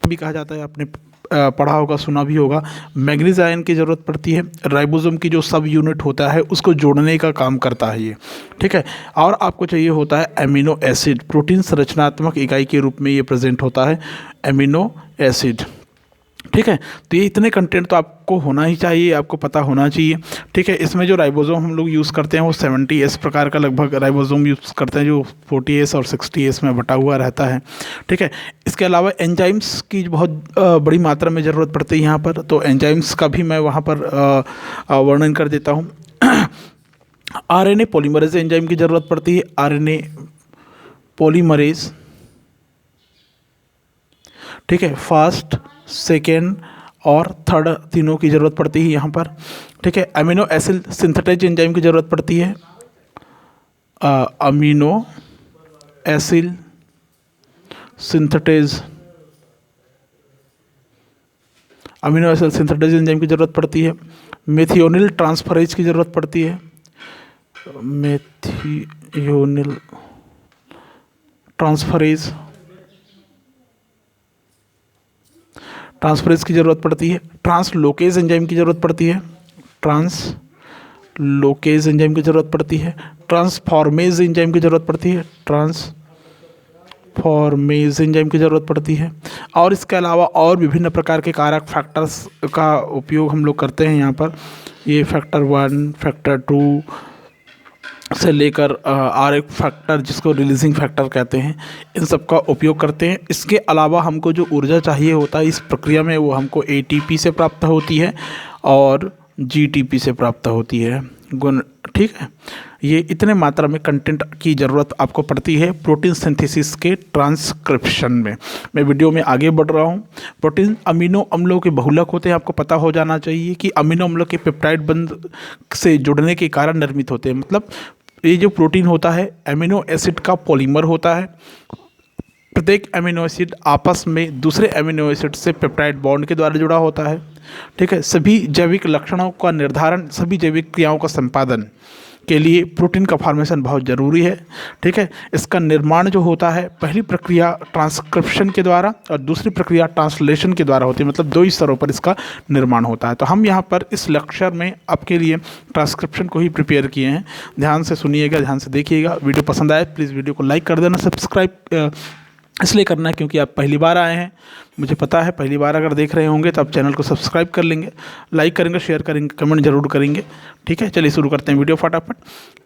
भी कहा जाता है, आपने पढ़ा होगा, सुना भी होगा। मैग्नीज आयन की ज़रूरत पड़ती है। राइबोसोम की जो सब यूनिट होता है उसको जोड़ने का काम करता है ये, ठीक है। और आपको चाहिए होता है एमिनो एसिड, प्रोटीन संरचनात्मक इकाई के रूप में ये प्रेजेंट होता है, एमिनो एसिड, ठीक है। तो ये इतने कंटेंट तो आपको होना ही चाहिए, आपको पता होना चाहिए, ठीक है। इसमें जो राइबोसोम हम लोग यूज़ करते हैं वो 70S प्रकार का लगभग राइबोसोम यूज़ करते हैं, जो 40S और 60S में बटा हुआ रहता है, ठीक है। इसके अलावा एंजाइम्स की बहुत बड़ी मात्रा में ज़रूरत पड़ती है यहाँ पर, तो एंजाइम्स का भी मैं वहाँ पर वर्णन कर देता हूँ। RNA पॉलीमरेज एंजाइम की ज़रूरत पड़ती है, RNA पॉलीमरेज, ठीक है। फर्स्ट, सेकेंड और थर्ड तीनों की ज़रूरत पड़ती है यहाँ पर, ठीक है। अमीनो एसिड सिंथेटाइज एंजाइम की ज़रूरत पड़ती है, अमीनो एसिड सिंथेटाइज एंजाइम की ज़रूरत पड़ती है। मेथियोनिल ट्रांसफरेज की ज़रूरत पड़ती है, मेथियोनिल ट्रांसफरेज की ज़रूरत पड़ती है। ट्रांसलोकेज एंजाइम की ज़रूरत पड़ती है, ट्रांसलोकेज एंजाइम की ज़रूरत पड़ती है। ट्रांसफॉर्मेज एंजाइम की ज़रूरत पड़ती है, ट्रांसफॉर्मेज एंजाइम की ज़रूरत पड़ती है। और इसके अलावा और विभिन्न प्रकार के कारक फैक्टर्स का उपयोग हम लोग करते हैं यहाँ पर। ये फैक्टर 1, फैक्टर 2 से लेकर और एक फैक्टर जिसको रिलीजिंग फैक्टर कहते हैं, इन सब का उपयोग करते हैं। इसके अलावा हमको जो ऊर्जा चाहिए होता है इस प्रक्रिया में वो हमको ATP से प्राप्त होती है और GTP से प्राप्त होती है गुण, ठीक है। ये इतने मात्रा में कंटेंट की ज़रूरत आपको पड़ती है प्रोटीन सिंथेसिस के ट्रांसक्रिप्शन में। मैं वीडियो में आगे बढ़ रहा हूँ। प्रोटीन अमीनो अम्लों के बहुलक होते हैं, आपको पता हो जाना चाहिए कि अमीनो अम्लों के पेप्टाइड बंध से जुड़ने के कारण निर्मित होते हैं। मतलब ये जो प्रोटीन होता है एमिनो एसिड का पॉलीमर होता है। प्रत्येक एमिनो एसिड आपस में दूसरे एमिनो एसिड से पेप्टाइड बॉन्ड के द्वारा जुड़ा होता है, ठीक है। सभी जैविक लक्षणों का निर्धारण, सभी जैविक क्रियाओं का संपादन के लिए प्रोटीन का फॉर्मेशन बहुत ज़रूरी है, ठीक है। इसका निर्माण जो होता है पहली प्रक्रिया ट्रांसक्रिप्शन के द्वारा और दूसरी प्रक्रिया ट्रांसलेशन के द्वारा होती है, मतलब दो ही स्तरों पर इसका निर्माण होता है। तो हम यहाँ पर इस लेक्चर में आपके लिए ट्रांसक्रिप्शन को ही प्रिपेयर किए हैं। ध्यान से सुनिएगा, ध्यान से देखिएगा। वीडियो पसंद आए प्लीज़ वीडियो को लाइक कर देना। सब्सक्राइब इसलिए करना है क्योंकि आप पहली बार आए हैं, मुझे पता है। पहली बार अगर देख रहे होंगे तो आप चैनल को सब्सक्राइब कर लेंगे, लाइक करेंगे, शेयर करेंगे, कमेंट जरूर करेंगे, ठीक है। चलिए शुरू करते हैं वीडियो फटाफट।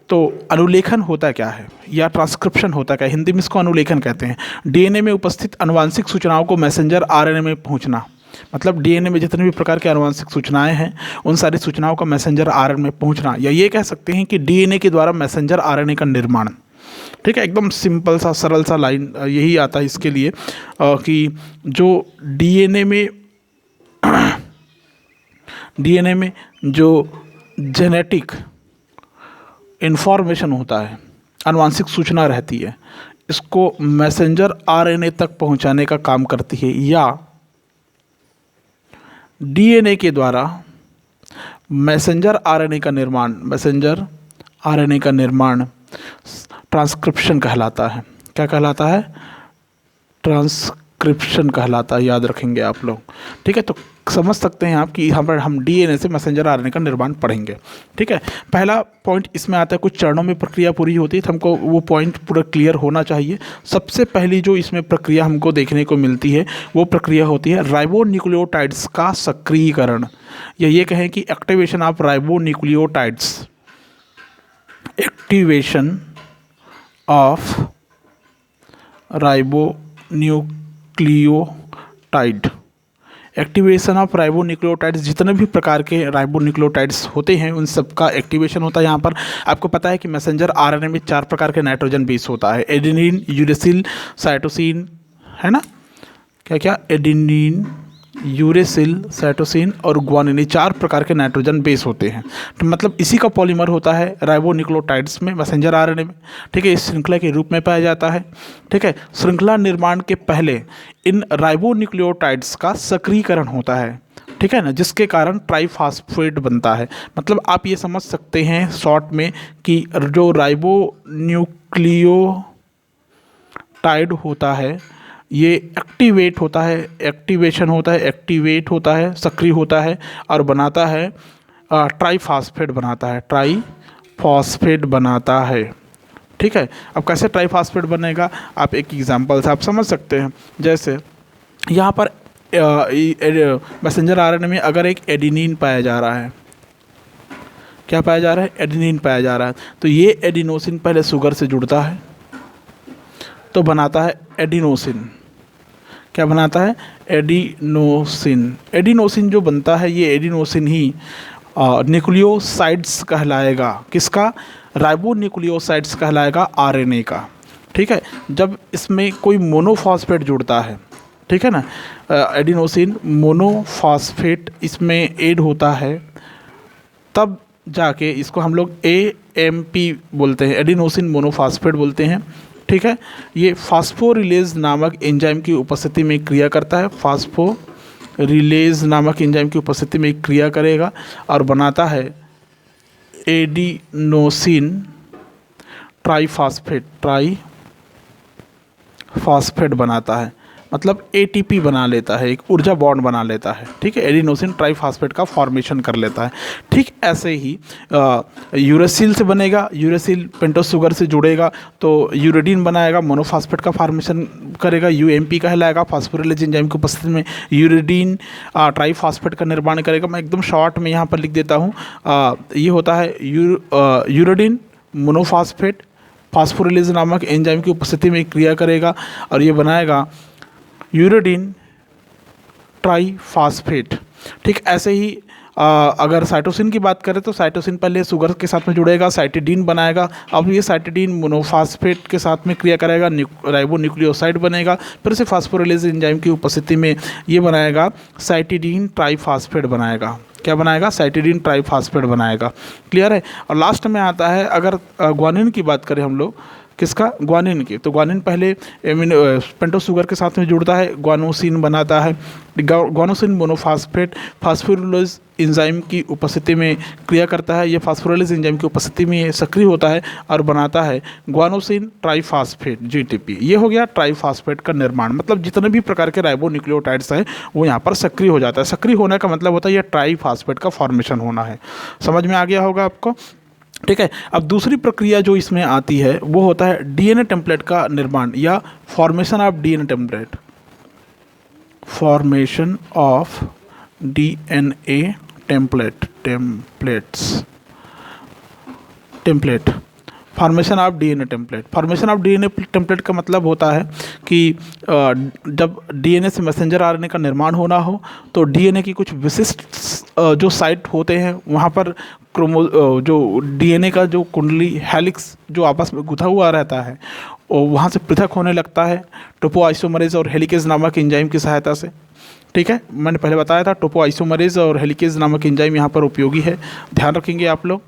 तो अनुलेखन होता क्या है या ट्रांसक्रिप्शन होता क्या है, हिंदी में इसको अनुलेखन कहते हैं। DNA में उपस्थित आनुवांशिक सूचनाओं को मैसेंजर RNA में पहुंचना, मतलब DNA में जितने भी प्रकार के आनुवांशिक सूचनाएं हैं उन सारी सूचनाओं का मैसेंजर RNA में पहुंचना, या ये कह सकते हैं कि DNA के द्वारा मैसेंजर RNA का निर्माण, ठीक है। एकदम सिंपल सा सरल सा लाइन यही आता है इसके लिए कि जो DNA में जो जेनेटिक इन्फॉर्मेशन होता है, आनुवांशिक सूचना रहती है, इसको मैसेंजर RNA तक पहुंचाने का काम करती है, या DNA के द्वारा मैसेंजर RNA का निर्माण ट्रांसक्रिप्शन कहलाता है। क्या कहलाता है? ट्रांसक्रिप्शन कहलाता है, याद रखेंगे आप लोग, ठीक है। तो समझ सकते हैं आप कि यहाँ पर हम DNA से मैसेंजर RNA का निर्माण पढ़ेंगे, ठीक है। पहला पॉइंट इसमें आता है, कुछ चरणों में प्रक्रिया पूरी होती है, तो हमको वो पॉइंट पूरा क्लियर होना चाहिए। सबसे पहली जो इसमें प्रक्रिया हमको देखने को मिलती है वो प्रक्रिया होती है राइबोन्यूक्लियोटाइड्स का सक्रियकरण, या ये कहें कि activation of ribonucleotides, activation of ribonucleotide. Activation of ribonucleotides, जितने भी प्रकार के राइबोन्यूक्लियोटाइड्स होते हैं उन सब का एक्टिवेशन होता है यहाँ पर। आपको पता है कि मैसेंजर RNA में 4 प्रकार के नाइट्रोजन बेस होता है, एडेनिन, यूरेसिल, साइटोसिन, है ना। क्या क्या? एडेनिन, यूरेसिल, साइटोसिन और ग्वानिन, 4 प्रकार के नाइट्रोजन बेस होते हैं। तो मतलब इसी का पॉलीमर होता है राइबोन्यूक्लियोटाइड्स में, मैसेंजर RNA में, ठीक है। इस श्रृंखला के रूप में पाया जाता है, ठीक है। श्रृंखला निर्माण के पहले इन राइबोन्यूक्लियोटाइड्स का सक्रियकरण होता है, ठीक है ना, जिसके कारण ट्राइफॉस्फेट बनता है। मतलब आप ये समझ सकते हैं शॉर्ट में कि जो राइबोन्यूक्लियोटाइड होता है ये एक्टिवेट होता है, एक्टिवेशन होता है, एक्टिवेट होता है, सक्रिय होता है और बनाता है ट्राईफॉस्फेट बनाता है, ट्राईफॉस्फेट बनाता है। ठीक है, अब कैसे ट्राईफॉस्फेट बनेगा आप एक एग्जांपल से आप समझ सकते हैं। जैसे यहाँ पर मैसेंजर आरएनए में अगर एक एडेनिन पाया जा रहा है, क्या पाया जा रहा है? एडेनिन पाया जा रहा है। तो ये एडिनोसिन पहले शुगर से जुड़ता है तो बनाता है एडिनोसिन। क्या बनाता है? एडिनोसिन। एडिनोसिन जो बनता है ये एडिनोसिन ही न्यूक्लियोसाइड्स कहलाएगा। किसका? राइबोन्यूक्लियोसाइड्स कहलाएगा आरएनए का। ठीक है, जब इसमें कोई मोनोफॉस्फेट जुड़ता है, ठीक है ना, एडिनोसिन मोनोफॉस्फेट इसमें ऐड होता है, तब जाके इसको हम लोग AMP बोलते हैं, एडिनोसिन मोनोफॉस्फेट बोलते हैं। ठीक है, ये फास्फोरिलेज नामक एंजाइम की उपस्थिति में क्रिया करता है, फास्फोरिलेज नामक एंजाइम की उपस्थिति में क्रिया करेगा और बनाता है एडिनोसिन ट्राईफॉस्फेट, ट्राईफॉस्फेट बनाता है, मतलब ATP बना लेता है, एक ऊर्जा बॉन्ड बना लेता है। ठीक है, एडिनोसिन ट्राईफॉस्फेट का फॉर्मेशन कर लेता है। ठीक ऐसे ही यूरेसिल से बनेगा, यूरेसिल पेंटोस शुगर से जुड़ेगा तो यूरेडिन बनाएगा, मोनोफॉस्फेट का फॉर्मेशन करेगा, UMP कहलाएगा। फास्फोरिलेज एंजाइम की उपस्थिति में यूरेडिन ट्राईफॉस्फेट का निर्माण करेगा। मैं एकदम शॉर्ट में यहाँ पर लिख देता हूँ, ये होता है यूरेडिन मोनोफॉस्फेट फास्फोरिलेज नामक एंजाइम की उपस्थिति में क्रिया करेगा और ये बनाएगा यूरेडिन ट्राईफॉस्फेट। ठीक ऐसे ही अगर साइटोसिन की बात करें तो साइटोसिन पहले शुगर के साथ में जुड़ेगा, साइटिडीन बनाएगा। अब ये साइटिडीन मोनोफॉस्फेट के साथ में क्रिया करेगा, राइबोन्यूक्लियोसाइड बनेगा, फिर से फास्फोरिलेज एंजाइम की उपस्थिति में ये बनाएगा साइटिडीन ट्राईफॉस्फेट बनाएगा। क्या बनाएगा? साइटिडीन ट्राईफॉस्फेट बनाएगा। क्लियर है? और लास्ट में आता है अगर ग्वानिन की बात करें हम लोग, किसका? ग्वानिन की। तो ग्वानिन पहले पेंटोस शुगर के साथ में जुड़ता है, ग्वानोसिन बनाता है। ग्वानोसिन मोनोफॉस्फेट फास्फोरिलेज एंजाइम की उपस्थिति में क्रिया करता है, ये फास्फोरिलेज एंजाइम की उपस्थिति में सक्रिय होता है और बनाता है ग्वानोसिन ट्राईफॉस्फेट, GTP। ये हो गया ट्राईफॉस्फेट का निर्माण, मतलब जितने भी प्रकार के राइबोन्यूक्लियोटाइड्स हैं वो यहाँ पर सक्रिय हो जाता है। सक्रिय होने का मतलब होता है ये ट्राईफॉस्फेट का फॉर्मेशन होना है। समझ में आ गया होगा आपको? ठीक है, अब दूसरी प्रक्रिया जो इसमें आती है वो होता है DNA टेम्पलेट का निर्माण या formation of DNA template, formation of DNA template, formation of DNA template. Formation of DNA template का मतलब होता है कि जब DNA से मैसेंजर RNA का निर्माण होना हो तो DNA की कुछ विशिष्ट जो साइट होते हैं वहाँ पर जो DNA का जो कुंडली हेलिक्स जो आपस में गुथा हुआ रहता है और वहाँ से पृथक होने लगता है टोपोआइसोमरेज और हेलिकेज नामक एंजाइम की सहायता से। ठीक है, मैंने पहले बताया था टोपोआइसोमरेज और हेलिकेज नामक एंजाइम यहाँ पर उपयोगी है, ध्यान रखेंगे आप लोग।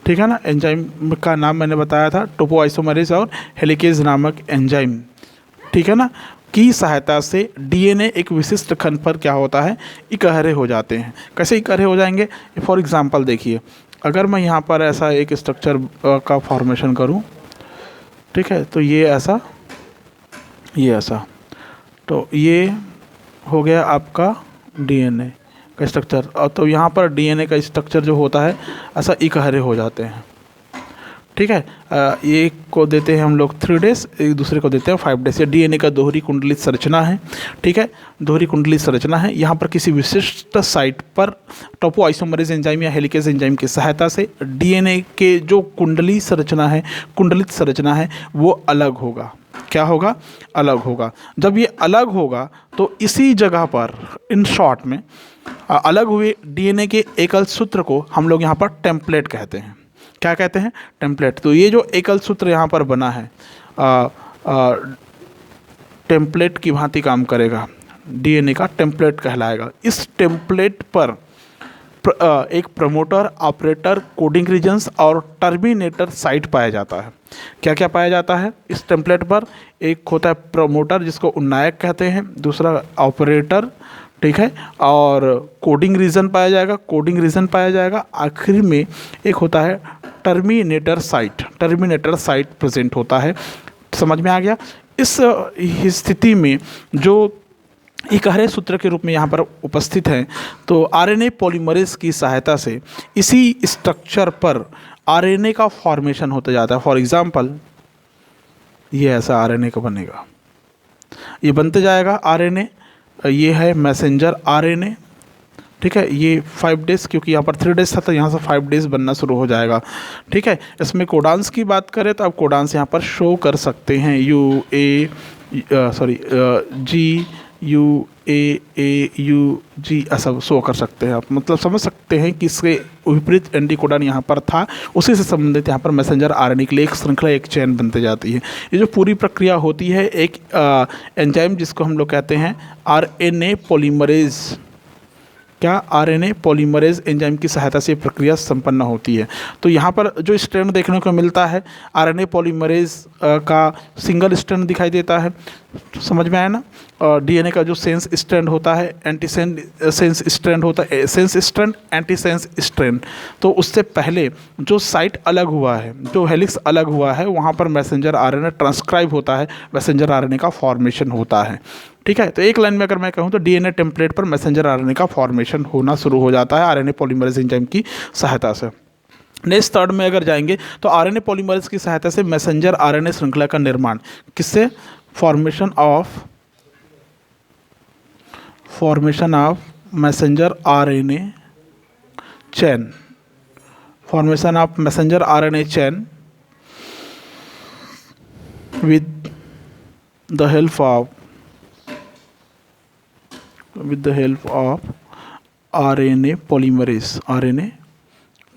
ठीक है ना, एंजाइम का नाम मैंने बताया था टोपोआइसोमरेज और हेलिकेज नामक एंजाइम। ठीक है ना, की सहायता से DNA एक विशिष्ट खंड पर क्या होता है? इकहरे हो जाते हैं। कैसे इकहरे हो जाएंगे? फॉर एग्जांपल देखिए, अगर मैं यहाँ पर ऐसा एक स्ट्रक्चर का फॉर्मेशन करूँ, ठीक है, तो ये ऐसा, ये ऐसा, तो ये हो गया आपका DNA का स्ट्रक्चर। और तो यहाँ पर DNA का स्ट्रक्चर जो होता है ऐसा इकहरे हो जाते हैं। ठीक है, एक को देते हैं हम लोग 3 डेज, एक दूसरे को देते हैं 5 डेज। ये DNA का दोहरी कुंडलित संरचना है। ठीक है, दोहरी कुंडलित संरचना है। यहाँ पर किसी विशिष्ट साइट पर टोपोआइसोमरेज एंजाइम या हेलिकेज एंजाइम की सहायता से DNA के जो कुंडली संरचना है, कुंडलित संरचना है, वो अलग होगा। क्या होगा? अलग होगा। जब ये अलग होगा तो इसी जगह पर इन शॉर्ट में अलग हुए DNA के एकल सूत्र को हम लोग यहाँ पर टेम्पलेट कहते हैं। क्या कहते हैं? टेम्पलेट। तो ये जो एकल सूत्र यहाँ पर बना है टेम्पलेट की भांति काम करेगा, DNA का टेम्पलेट कहलाएगा। इस टेम्पलेट पर एक प्रमोटर, ऑपरेटर, कोडिंग रीजन्स और टर्मिनेटर साइट पाया जाता है। क्या क्या पाया जाता है इस टेम्पलेट पर? एक होता है प्रमोटर जिसको उन्नायक कहते हैं, दूसरा ऑपरेटर, ठीक है, और कोडिंग रीजन पाया जाएगा, कोडिंग रीजन पाया जाएगा। आखिर में एक होता है terminator site, terminator site present होता है। समझ में आ गया? इस स्थिति में जो इकहरे सूत्र के रूप में यहाँ पर उपस्थित हैं, तो आरएनए पॉलीमरेज की सहायता से इसी स्ट्रक्चर पर आरएनए का फॉर्मेशन होता जाता है। फॉर एग्जांपल ये ऐसा आरएनए का बनेगा, ये बनते जाएगा आरएनए, ये है मैसेंजर आरएनए, ठीक है। ये 5 डेज, क्योंकि यहाँ पर 3 डेज था तो यहाँ से 5 डेज बनना शुरू हो जाएगा, ठीक है। इसमें कोडांस की बात करें तो आप कोडांस यहाँ पर शो कर सकते हैं, GUAAUG ऐसा शो कर सकते हैं आप, मतलब समझ सकते हैं कि इसके विपरीत एंटीकोडन यहाँ पर था, उसी से संबंधित यहाँ पर मैसेंजर आरएनए के लिए एक श्रृंखला, एक चेन बनते जाती है। ये जो पूरी प्रक्रिया होती है, एक एंजाइम जिसको हम लोग कहते हैं आरएनए पॉलीमरेज, क्या आरएनए पॉलीमरेज एंजाइम की सहायता से प्रक्रिया संपन्न होती है। तो यहाँ पर जो स्ट्रैंड देखने को मिलता है आरएनए पॉलीमरेज का सिंगल स्ट्रैंड दिखाई देता है, समझ में आया ना। और डीएनए का जो सेंस स्ट्रैंड होता है, एंटी सेंस स्ट्रैंड होता है, sense strand, anti sense strand. तो उससे पहले जो साइट अलग हुआ है, जो हेलिक्स अलग हुआ है, वहाँ पर मैसेंजर आरएनए ट्रांसक्राइब होता है, मैसेंजर आरएनए का फॉर्मेशन होता है, ठीक है। तो एक लाइन में अगर मैं कहूँ तो डीएनए टेम्पलेट पर मैसेंजर आरएनए का फॉर्मेशन होना शुरू हो जाता है आरएनए पॉलीमरेज एंजाइम की सहायता से। नेक्स्ट थर्ड में अगर जाएंगे तो आरएनए पॉलीमरेज की सहायता से मैसेंजर आरएनए श्रृंखला का निर्माण किससे, formation of messenger RNA chain, formation of messenger RNA chain with the help of RNA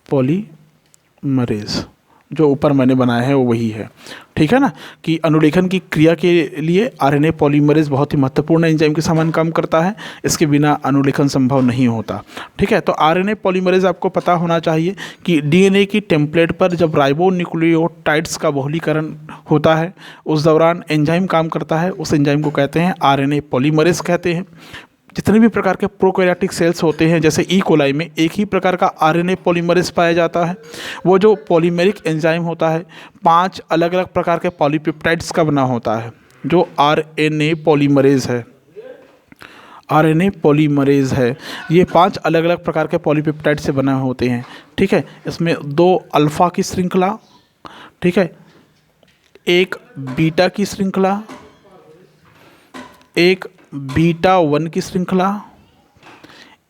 polymerase, जो ऊपर मैंने बनाया है वो वही है, ठीक है ना। कि अनुलेखन की क्रिया के लिए आरएनए पॉलीमरेज बहुत ही महत्वपूर्ण एंजाइम के समान काम करता है, इसके बिना अनुलेखन संभव नहीं होता, ठीक है। तो आरएनए पॉलीमरेज आपको पता होना चाहिए कि डीएनए की टेम्पलेट पर जब राइबोन्यूक्लियोटाइड्स का बहुलीकरण होता है उस दौरान एंजाइम काम करता है, उस एंजाइम को कहते हैं आरएनए पॉलीमरेज कहते हैं। जितने भी प्रकार के प्रोकैरियोटिक सेल्स होते हैं, जैसे ई कोलाई में एक ही प्रकार का आरएनए पॉलीमरेज पाया जाता है, वो जो पॉलीमेरिक एंजाइम होता है 5 अलग अलग प्रकार के पॉलीपेप्टाइड्स का बना होता है, जो आरएनए पॉलीमरेज है, ये 5 अलग अलग प्रकार के पॉलीपेप्टाइड से बने होते हैं, ठीक है। इसमें 2 अल्फा की श्रृंखला, ठीक है, एक बीटा की श्रृंखला, एक बीटा 1 की श्रृंखला,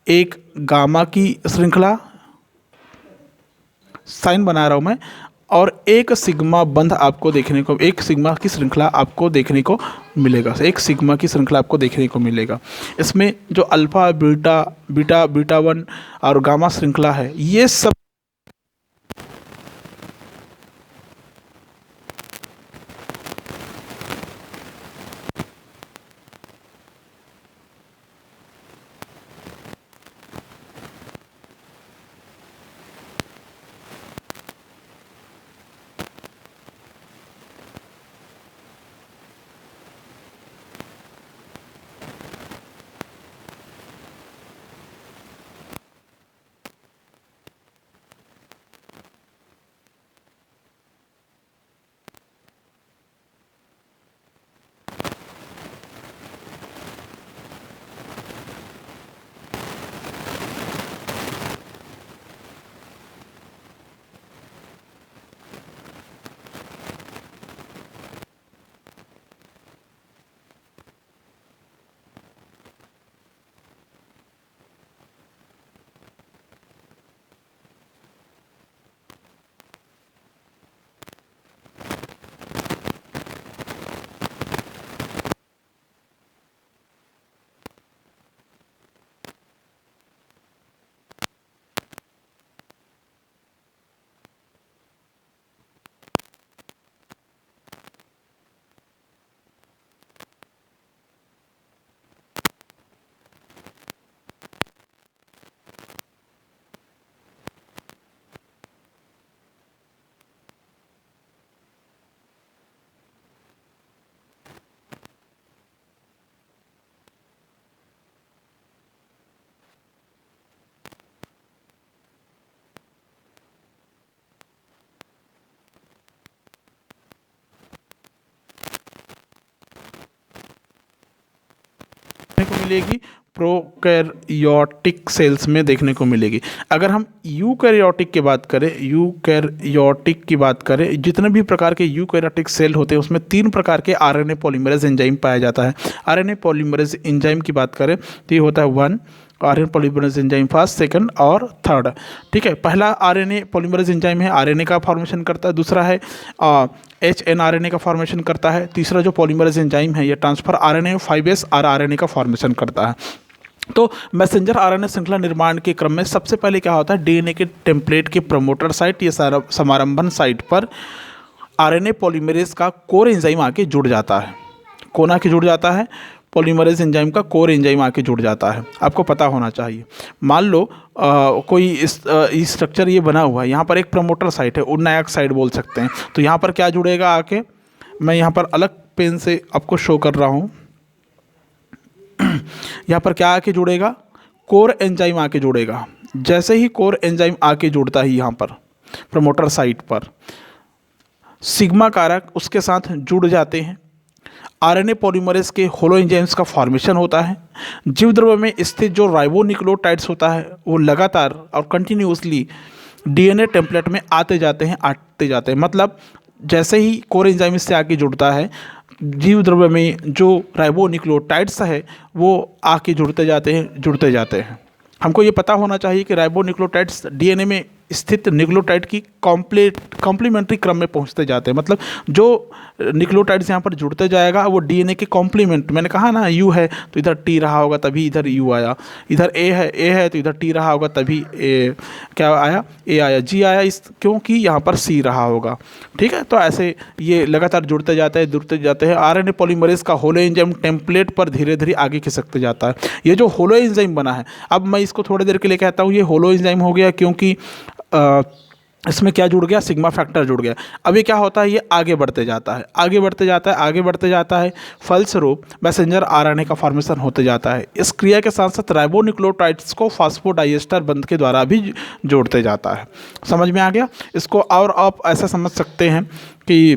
एक गामा की श्रृंखला, साइन बना रहा हूँ मैं, और एक सिग्मा बंध आपको देखने को, एक सिग्मा की श्रृंखला आपको देखने को मिलेगा, एक सिग्मा की श्रृंखला आपको देखने को मिलेगा। इसमें जो अल्फा, बीटा 1 और गामा श्रृंखला है, ये सब देखने को मिलेगी, प्रोकैरियोटिक सेल्स में देखने को मिलेगी। अगर हम यूकैरियोटिक की बात करें, यूकैरियोटिक की बात करें, जितने भी प्रकार के यूकैरियोटिक सेल होते हैं उसमें 3 प्रकार के आरएनए पॉलीमरेज एंजाइम पाया जाता है। आरएनए पॉलीमरेज एंजाइम की बात करें तो ये होता है 1 RNA polymerase enzyme, first, second और थर्ड। ठीक है, पहला आरएनए पॉलीमरेज एंजाइम है आरएनए का फॉर्मेशन करता है, दूसरा है एचएनआरएनए का फॉर्मेशन करता है, तीसरा जो पॉलीमरेज एंजाइम है ये ट्रांसफर आरएनए 5S आरएनए का फॉर्मेशन करता है। तो मैसेंजर आरएनए श्रृंखला निर्माण के क्रम में सबसे पहले क्या होता है, डीएनए के टेम्पलेट के प्रमोटर साइट या समारंभन साइट पर आरएनए पॉलीमरेज का कोर एंजाइम आके जुड़ जाता है। कौन आके जुड़ जाता है? पॉलीमरेज एंजाइम का कोर एंजाइम आके जुड़ जाता है। आपको पता होना चाहिए। मान लो कोई इस स्ट्रक्चर ये बना हुआ है, यहाँ पर एक प्रमोटर साइट है, उन्नायक साइट बोल सकते हैं। तो यहाँ पर क्या जुड़ेगा आके, मैं यहाँ पर अलग पेन से आपको शो कर रहा हूँ। यहाँ पर क्या आके जुड़ेगा, कोर एंजाइम आके जुड़ेगा। जैसे ही कोर एंजाइम आके जुड़ता है यहाँ पर प्रमोटर साइट पर, सिग्मा कारक उसके साथ जुड़ जाते हैं। आरएनए पॉलीमरेज के होलो एंजाइम्स का फॉर्मेशन होता है। जीव द्रव्य में स्थित जो राइबोन्यूक्लियोटाइड्स होता है वो लगातार और कंटिन्यूसली डीएनए टेम्पलेट में आते जाते हैं। मतलब जैसे ही कोर एंजाइम इससे आके जुड़ता है, जीव द्रव्य में जो राइबोन्यूक्लियोटाइड्स है वो आके जुड़ते जाते हैं। हमको ये पता होना चाहिए कि राइबोन्यूक्लियोटाइड्स डीएनए में स्थित न्यूक्लियोटाइड की कॉम्प्लीमेंट्री क्रम में पहुंचते जाते हैं। मतलब जो न्यूक्लियोटाइड्स यहाँ पर जुड़ते जाएगा वो डीएनए के कॉम्प्लीमेंट, मैंने कहा ना यू है तो इधर टी रहा होगा तभी इधर यू आया, इधर ए है तो इधर टी रहा होगा तभी क्या आया, ए आया, जी आया, इस क्योंकि यहाँ पर सी रहा होगा। ठीक है, तो ऐसे ये लगातार जुड़ते जाते हैं। आरएनए पॉलीमरेज का होलो एंजाइम टेम्पलेट पर धीरे धीरे आगे खिसकते जाता है। ये जो होलो एंजाइम बना है, अब मैं इसको थोड़ी देर के लिए कहता हूँ ये होलो एंजाइम हो गया, क्योंकि इसमें क्या जुड़ गया, सिग्मा फैक्टर जुड़ गया। अब ये क्या होता है, ये आगे बढ़ते जाता है, फलस्वरूप मैसेंजर आरएनए का फॉर्मेशन होते जाता है। इस क्रिया के साथ साथ राइबोन्यूक्लियोटाइड्स को फास्फोडाइएस्टर बंध के द्वारा भी जोड़ते जाता है। समझ में आ गया? इसको और आप ऐसा समझ सकते हैं कि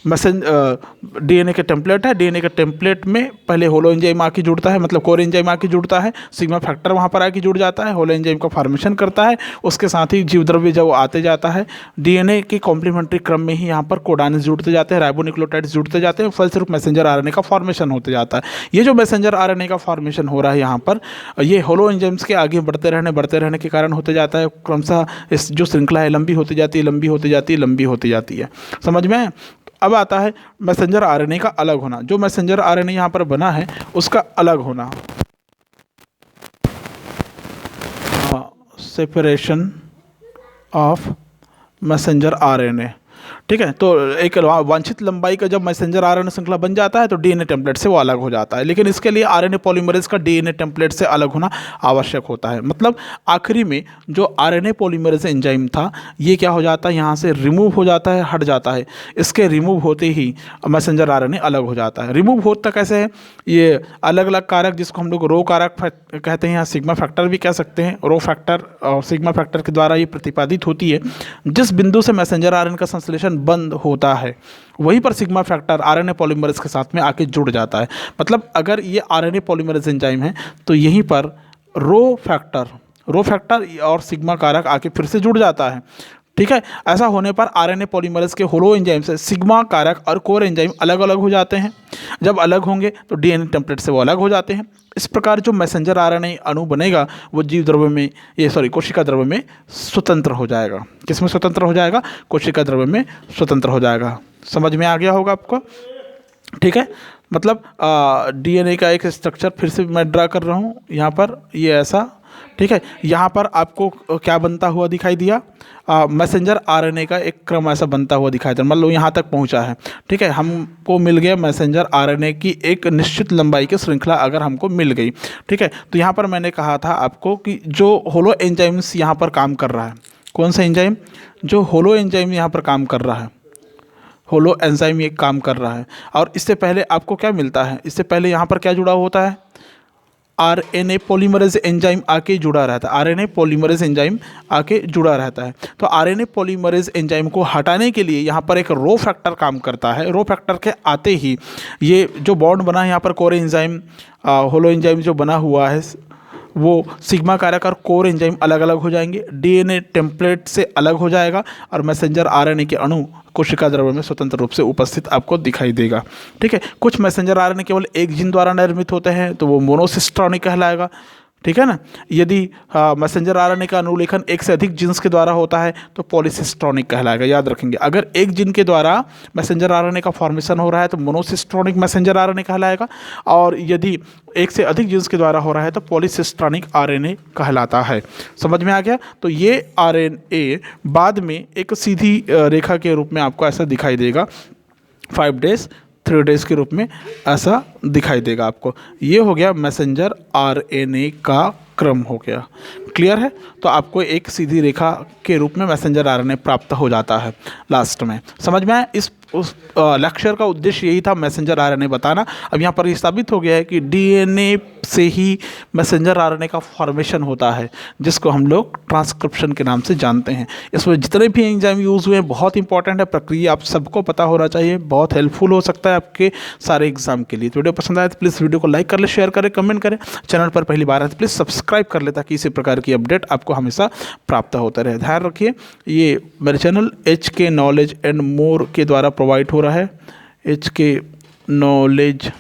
डीएनए के टेम्पलेट है, डीएनए के टेम्पलेट में पहले होलो एंजाइम आके जुड़ता है, मतलब कोर एंजाइम आके जुड़ता है, सिग्मा फैक्टर वहाँ पर आके जुड़ जाता है, होलो एंजाइम का फॉर्मेशन करता है। उसके साथ ही जीव द्रव्य जब आते जाता है, डीएनए के कॉम्प्लीमेंट्री क्रम में ही यहाँ पर कोडानिस जुड़ते जाते हैं, राइबोन्यूक्लियोटाइड्स जुड़ते जाते हैं, फलस्वरूप मैसेंजर आरएनए का फॉर्मेशन होते जाता है। ये जो मैसेंजर आरएनए का फॉर्मेशन हो रहा है यहाँ पर, ये होलो एंजाइम्स के आगे बढ़ते रहने के कारण होते जाता है। क्रमशः इस जो श्रृंखला है लंबी होती जाती है। समझ में? अब आता है मैसेंजर आरएनए का अलग होना। जो मैसेंजर आरएनए यहाँ पर बना है उसका अलग होना, सेपरेशन ऑफ मैसेंजर आरएनए। ठीक है, तो एक वांछित लंबाई का जब मैसेंजर आरएनए श्रृंखला बन जाता है तो डीएनए टेम्पलेट से वो अलग हो जाता है। लेकिन इसके लिए आरएनए पॉलीमरेज का डीएनए टेम्पलेट से अलग होना आवश्यक होता है। मतलब आखिरी में जो आरएनए पॉलीमरेज एंजाइम था ये क्या हो जाता है, यहाँ से रिमूव हो जाता है, हट जाता है। इसके रिमूव होते ही मैसेंजर आरएनए अलग हो जाता है। रिमूव होता कैसे है, ये अलग अलग कारक जिसको हम लोग रो कारक कहते हैं या सिग्मा फैक्टर भी कह सकते हैं, रो फैक्टर और सिग्मा फैक्टर के द्वारा ये प्रतिपादित होती है। जिस बिंदु से मैसेंजर आरएनए का संश्लेषण बंद होता है वहीं पर सिग्मा फैक्टर आरएनए पॉलीमरेज के साथ में आके जुड़ जाता है। मतलब अगर ये आरएनए पॉलीमरेज एंजाइम है तो यहीं पर रो फैक्टर और सिग्मा कारक आके फिर से जुड़ जाता है। ठीक है, ऐसा होने पर आरएनए पॉलीमरेज के होलो एंजाइम से सिग्मा कारक और कोर एंजाइम अलग अलग हो जाते हैं। जब अलग होंगे तो डीएनए टेम्पलेट से वो अलग हो जाते हैं। इस प्रकार जो मैसेंजर आरएनए अणु बनेगा वो जीव द्रव्य में कोशिका द्रव्य में स्वतंत्र हो जाएगा। किसमें स्वतंत्र हो जाएगा? कोशिका द्रव्य में स्वतंत्र हो जाएगा। समझ में आ गया होगा आपको? ठीक है, मतलब डीएनए का एक स्ट्रक्चर फिर से मैं ड्रा कर रहा हूँ यहाँ पर, ये ऐसा। ठीक है, यहाँ पर आपको क्या बनता हुआ दिखाई दिया, मैसेंजर आरएनए का एक क्रम ऐसा बनता हुआ दिखाई दिया। मतलब यहाँ तक पहुँचा है। ठीक है, हमको मिल गया मैसेंजर आरएनए की एक निश्चित लंबाई की श्रृंखला अगर हमको मिल गई। ठीक है, तो यहाँ पर मैंने कहा था आपको कि जो होलो एंजाइम्स यहाँ पर काम कर रहा है, कौन सा एंजाइम? जो होलो एंजाइम यहाँ पर काम कर रहा है, होलो एंजाइम ये काम कर रहा है। और इससे पहले आपको क्या मिलता है, इससे पहले यहाँ पर क्या जुड़ा होता है, आरएनए पॉलीमरेज एंजाइम आके जुड़ा रहता है, आरएनए पॉलीमरेज एंजाइम आके जुड़ा रहता है। तो आरएनए पॉलीमरेज एंजाइम को हटाने के लिए यहाँ पर एक रो फैक्टर काम करता है। रो फैक्टर के आते ही ये जो बॉन्ड बना है यहाँ पर कोर एंजाइम होलो एंजाइम जो बना हुआ है वो सिग्मा कारक और कोर एंजाइम अलग अलग हो जाएंगे, डीएनए टेम्पलेट से अलग हो जाएगा और मैसेंजर आरएनए के अणु कोशिका द्रव्य में स्वतंत्र रूप से उपस्थित आपको दिखाई देगा। ठीक है, कुछ मैसेंजर आरएनए केवल एक जीन द्वारा निर्मित होते हैं तो वो मोनोसिस्ट्रॉनिक कहलाएगा। ठीक है ना, यदि मैसेंजर आरएनए का अनुलेखन एक से अधिक जीन्स के द्वारा होता है तो पॉलीसिस्ट्रॉनिक कहलाएगा। याद रखेंगे, अगर एक जीन के द्वारा मैसेंजर आरएनए का फॉर्मेशन हो रहा है तो मोनोसिस्ट्रॉनिक मैसेंजर आरएनए कहलाएगा, और यदि एक से अधिक जीन्स के द्वारा हो रहा है तो पॉलीसिस्ट्रॉनिक आरएनए कहलाता है। समझ में आ गया? तो ये आरएनए बाद में एक सीधी रेखा के रूप में आपको ऐसा दिखाई देगा, 5 डेज 3 डेज के रूप में ऐसा दिखाई देगा आपको। ये हो गया मैसेंजर आरएनए का क्रम हो गया। क्लियर है? तो आपको एक सीधी रेखा के रूप में मैसेंजर आरएनए प्राप्त हो जाता है लास्ट में। समझ में आया? उस लेक्चर का उद्देश्य यही था, मैसेंजर आरएनए बताना। अब यहाँ पर ये साबित हो गया है कि डीएनए से ही मैसेंजर आरएनए का फॉर्मेशन होता है, जिसको हम लोग ट्रांसक्रिप्शन के नाम से जानते हैं। इसमें जितने भी एंजाइम यूज़ हुए हैं बहुत इंपॉर्टेंट है, प्रक्रिया आप सबको पता होना चाहिए, बहुत हेल्पफुल हो सकता है आपके सारे एग्जाम के लिए। तो वीडियो पसंद आए तो प्लीज़ वीडियो को लाइक कर ले, शेयर करें, कमेंट करें। चैनल पर पहली बार है तो प्लीज़ सब्सक्राइब कर ले ताकि इसी प्रकार की अपडेट आपको हमेशा प्राप्त होता रहे। ध्यान रखिए, ये मेरे channel HK knowledge and more के द्वारा प्रोवाइड हो रहा है। HK नॉलेज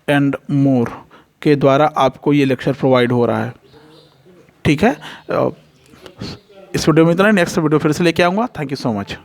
एंड मोर के द्वारा आपको ये लेक्चर प्रोवाइड हो रहा है। ठीक है, इस वीडियो में इतना, नेक्स्ट वीडियो फिर से लेके आऊँगा। Thank you so much.